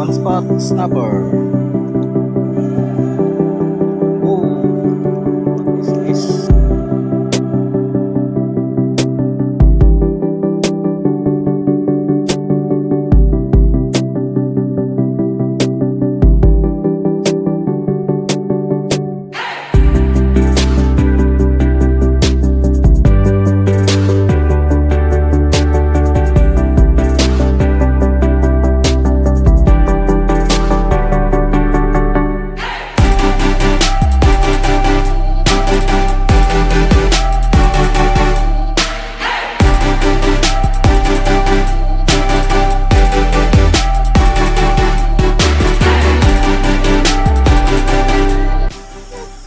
One spot snapper. Oh, what is this?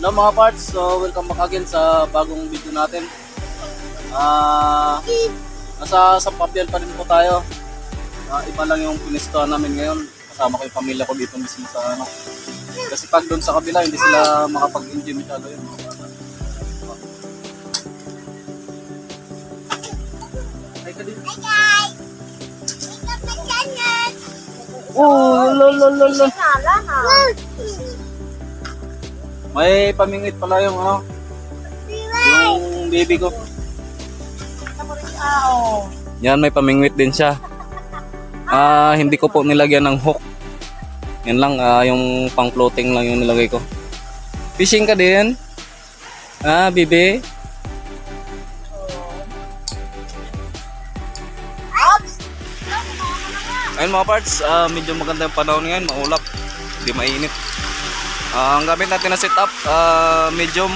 Hello mga parts, so welcome back again sa bagong video natin. Nasa Sampabian pa rin po tayo. Iba lang yung pinistuhan namin ngayon. Kasama ko yung pamilya ko dito mismo sa ano. Kasi pag doon sa kabila, hindi sila makapag-enjoy masyado yun. Hi guys! Oh, lolo. May pamingit pala yung ano, yung baby ko. Yan, may pamingwit din siya. Hindi ko po nilagyan ng hook. Yan lang, yung pang floating lang yung nilagay ko. Fishing ka din? Bibi? Ayun mga parts, medyo maganda yung panahon ngayon, maulap, hindi mainit. Ang gamit natin na setup, medium.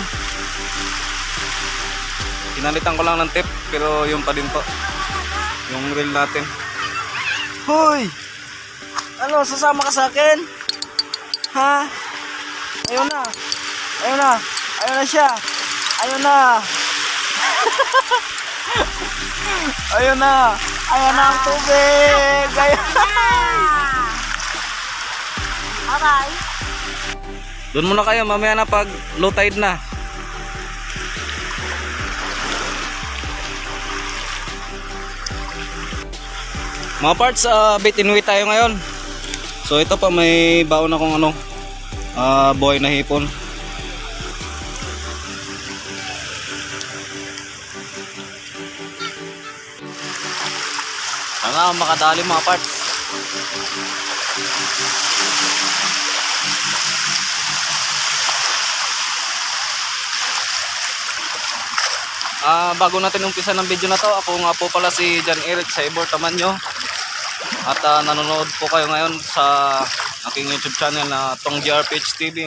Pinalitan ko lang ng tip, pero yung pa din po. Yung reel natin. Hoy! Ano, sasama ka sa akin? Ha? Ayun na. Ayun na. Ayun na siya. Ayun na. Ayun na. Ayun na ang tubig. Ayun na. Aray. Doon muna kayo, mamaya na pag low tide na. Mga parts, bait inuwi tayo ngayon. So ito pa, may baon akong ano, buhay na hipon. Sana makadali mga parts. Bago natin umpisa ng video na to, ako nga po pala si John Eric sa Ibor Tamanyo. At nanonood po kayo ngayon sa aking YouTube channel na Tong GRPH TV.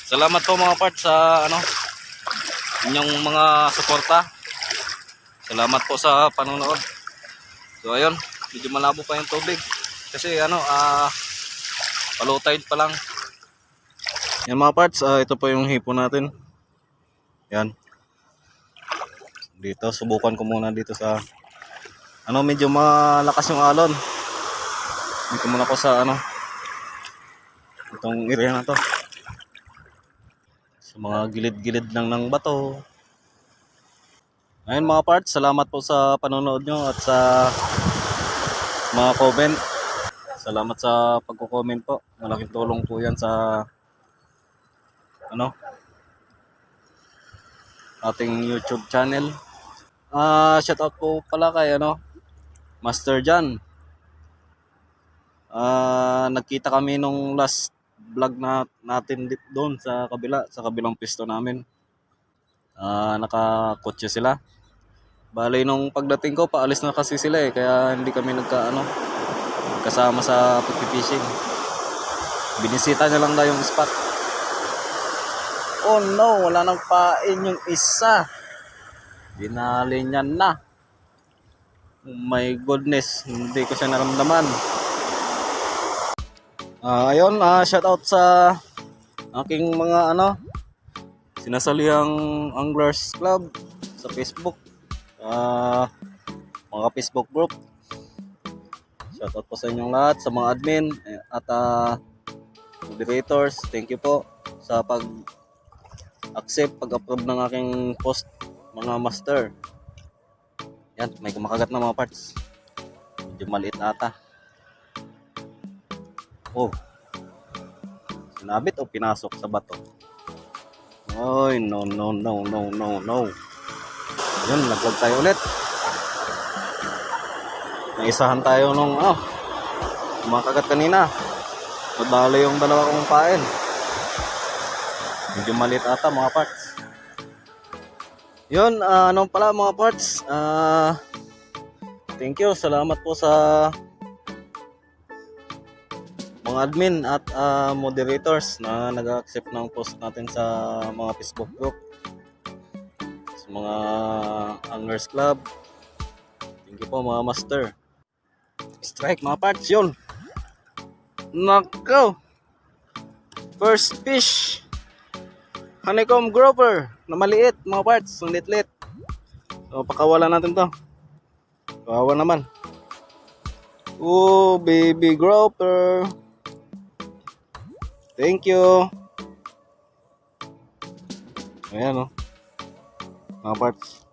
Salamat po mga parts sa ano, inyong mga suporta. Salamat po sa panonood. So ayun, medyo malabo pa yung tubig. Kasi ano, low tide pa lang. Yan mga parts, ito po yung hipon natin. Yan. Dito, subukan ko muna dito sa ano, medyo malakas yung alon. Dito muna ko sa ano, itong area na to. Sa mga gilid-gilid lang ng bato. Ayun mga parts, salamat po sa panonood nyo at sa mga comment. Salamat sa pagko-comment po. Malaking tulong po yan sa ano, ating YouTube channel. Shoutout po pala kay ano, Master Jan. Nagkita kami nung last vlog natin doon sa kabila, sa kabilang pisto namin. Nakakotse sila. Bale nung pagdating ko, paalis na kasi sila kaya hindi kami kasama sa pagpipishing. Binisita niya lang daw yung spot. Oh no, wala nang pain yung isa. Dinali niya na. Oh my goodness, hindi ko siya naramdaman. Ayun, shout out sa aking mga ano, sinasaliang Anglers Club sa Facebook. Mga Facebook group. Shout out po sa inyong lahat, sa mga admin at moderators. Thank you po sa pag-approve ng aking post, mga master. Yan, may kumakagat na mga parts. Medyo maliit ata. Oh, sinabit o pinasok sa bato? Oy, no, no, no, no, no, no. Yun, naglag tayo ulit. Naisahan tayo nung kumakagat kanina. Nadalo yung dalawa kong pain. Medyo maliit ata mga parts. Yun, ano pala mga parts. Thank you, salamat po sa mga admin at moderators na nag-accept ng post natin sa mga Facebook group, sa mga Anglers Club. Thank you po mga master. Strike mga parts yun. Nako, first fish, honeycomb grouper na maliit mga parts, ang lit-lit. So pakawalan natin to. Kawawa naman. Oh, baby grouper. Thank you. Ayan mga parts.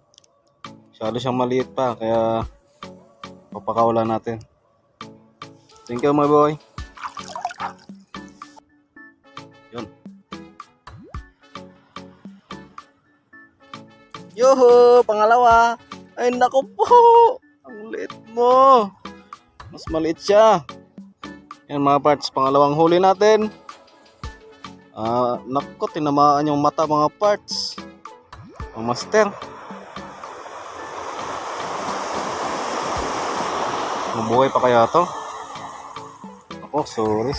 Masyado siyang maliit pa, kaya papakawalan natin. Thank you my boy. Yun. Yoho, pangalawa. Ay nako po. Ang liit mo. Mas maliit siya. Yan mga parts, pangalawang huli natin. Nako, tinamaan yung mata mga parts. Ang master. Mabuhay pa kaya to? Ako, sorry.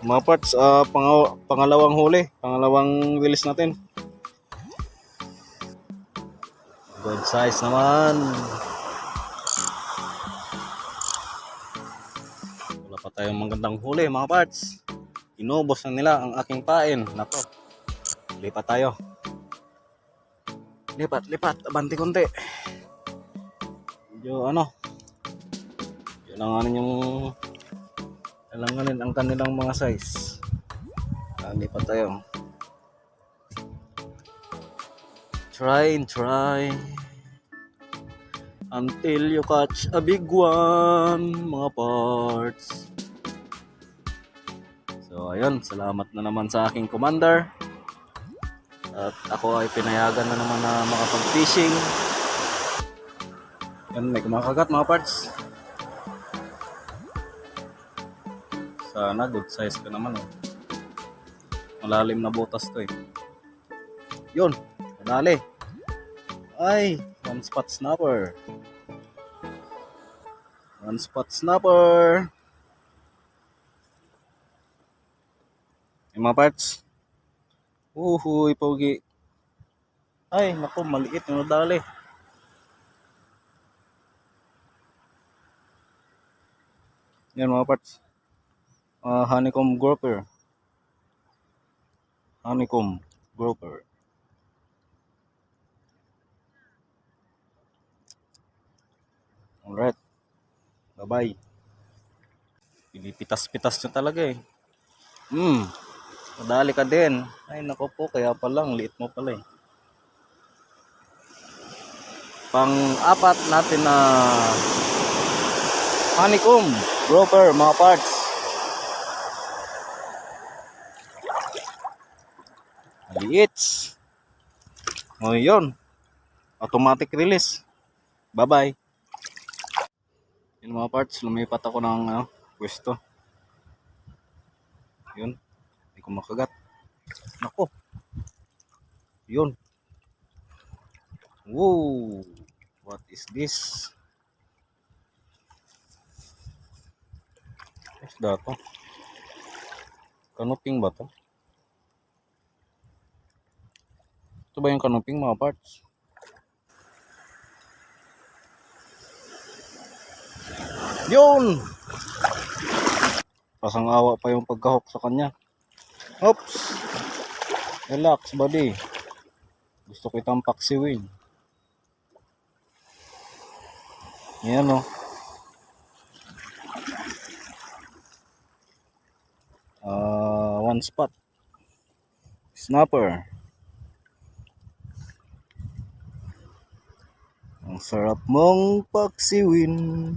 Mga parts, pangalawang huli, pangalawang release natin. Good size naman. Wala pa tayong magandang huli mga parts. Inubos na nila ang aking pain. Nako, lipat tayo. Lipat, abanti konti. Medyo kailanganin ang kanilang mga size. Lipat tayo. Try until you catch a big one mga parts. So ayun, salamat na naman sa aking commander. At ako ay pinayagan na naman na makapag-fishing. Yan, may kumakagat mga parts. Sana good size ka naman Malalim na butas to Yun, madali. Ay, one spot snapper. Yung mga parts. Uhuy, pogi. Ay, naku, maliit yung nadali. Yan mga parts. Honeycomb grouper. Alright. Bye-bye. Pinipitas-pitas nyo talaga Madali ka din. Ay, naku po, kaya palang, liit mo pala Pang-apat natin na honeycomb grouper mga parts. Maliit. Yun. Automatic release. Bye-bye. Yun mga parts, lumipat ako ng pwesto. Yun. Hindi ko makagat. Nako. Yun. Whoa. What is this? Isda to. Kanuping ba to? Ito ba yung kanuping mga parts? Yun! Pasang-awa pa yung pagkahok sa kanya. Oops! Relax, buddy. Gusto kitang paksiwin. Yan one spot. Snapper. Ang sarap mong paksiwin.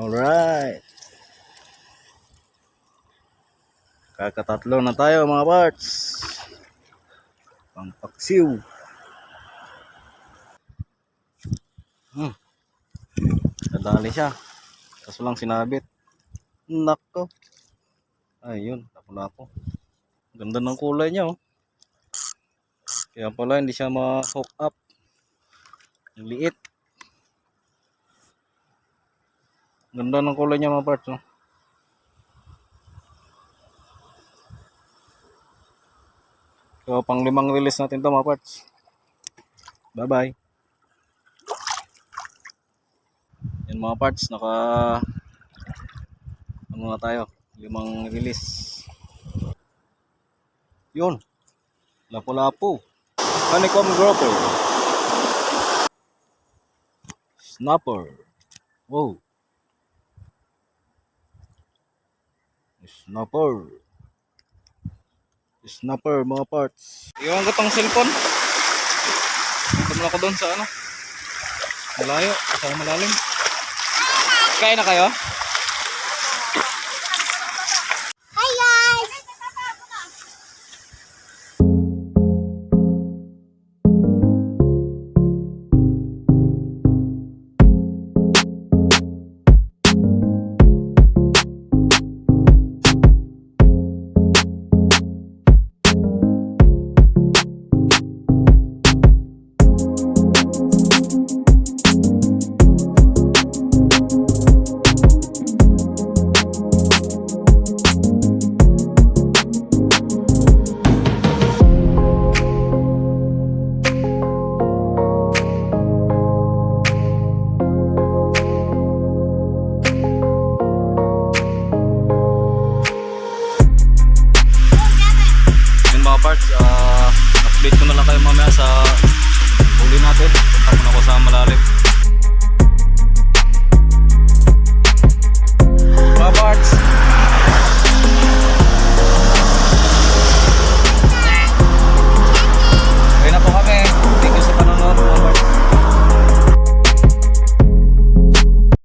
Alright. Kakatatlo na tayo mga parts. Pangpaksiw. Nadali siya. Kaso lang sinabit. Nako. Ayun, lapo-lapo. Ganda ng kulay niya oh. Kaya pala hindi siya ma-hook up. Ang liit. Ganda ng kulay niya mga parts oh. So pang 5 release natin to mga parts. Bye bye. Yan mga parts, naka ano na tayo, 5 release. Yun, lapo-lapo. Honeycomb grouper. Snapper. Wow. Snapper mga parts. Iwan ko tong cellphone. Tumula ko doon sa ano, malayo, sa malalim. Kain na kayo? Hi guys! Yun mga parts, update ko na lang kayo mamaya sa